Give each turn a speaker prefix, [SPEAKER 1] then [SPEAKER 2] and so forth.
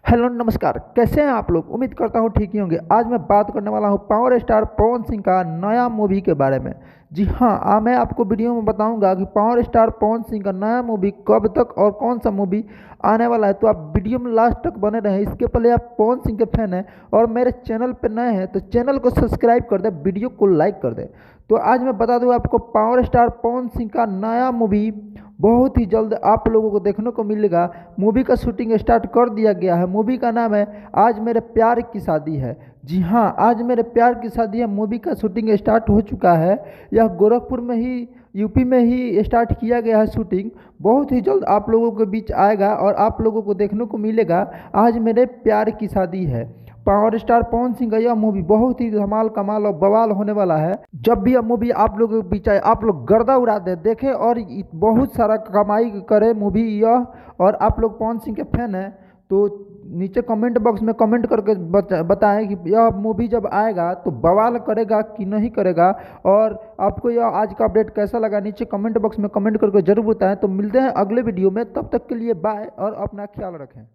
[SPEAKER 1] Hello नमस्कार, कैसे हैं आप लोग। उम्मीद करता हूँ ठीक ही होंगे। आज मैं बात करने वाला हूँ पावर स्टार पवन सिंह का नया मूवी के बारे में। जी हाँ, मैं आपको वीडियो में बताऊंगा कि पावर स्टार पवन सिंह का नया मूवी कब तक और कौन सा मूवी आने वाला है। तो आप वीडियो में लास्ट तक बने रहें। इसके पहले आप पवन सिंह के फैन हैं और मेरे चैनल पर नए हैं तो चैनल को सब्सक्राइब कर दें, वीडियो को लाइक कर दें। तो आज मैं बता दूँ आपको, पावर स्टार पवन सिंह का नया मूवी बहुत ही जल्द आप लोगों को देखने को मिलेगा। मूवी का शूटिंग स्टार्ट कर दिया गया है। मूवी का नाम है आज मेरे प्यार की शादी है। जी हाँ, आज मेरे प्यार की शादी है। मूवी का शूटिंग स्टार्ट हो चुका है। यह गोरखपुर में ही, यूपी में ही स्टार्ट किया गया है शूटिंग। बहुत ही जल्द आप लोगों के बीच आएगा और आप लोगों को देखने को मिलेगा आज मेरे प्यार की शादी है। पावर स्टार पवन सिंह का यह मूवी बहुत ही धमाल कमाल और बवाल होने वाला है। जब भी यह मूवी आप लोगों के बीच आए, आप लोग गर्दा उड़ा दे देखें और बहुत सारा कमाई करे मूवी यह। और आप लोग पवन सिंह के फैन हैं तो नीचे कमेंट बॉक्स में कमेंट करके बताएं कि यह मूवी जब आएगा तो बवाल करेगा कि नहीं करेगा। और आपको यह आज का अपडेट कैसा लगा नीचे कमेंट बॉक्स में कमेंट करके जरूर बताएं। तो मिलते हैं अगले वीडियो में, तब तक के लिए बाय और अपना ख्याल रखें।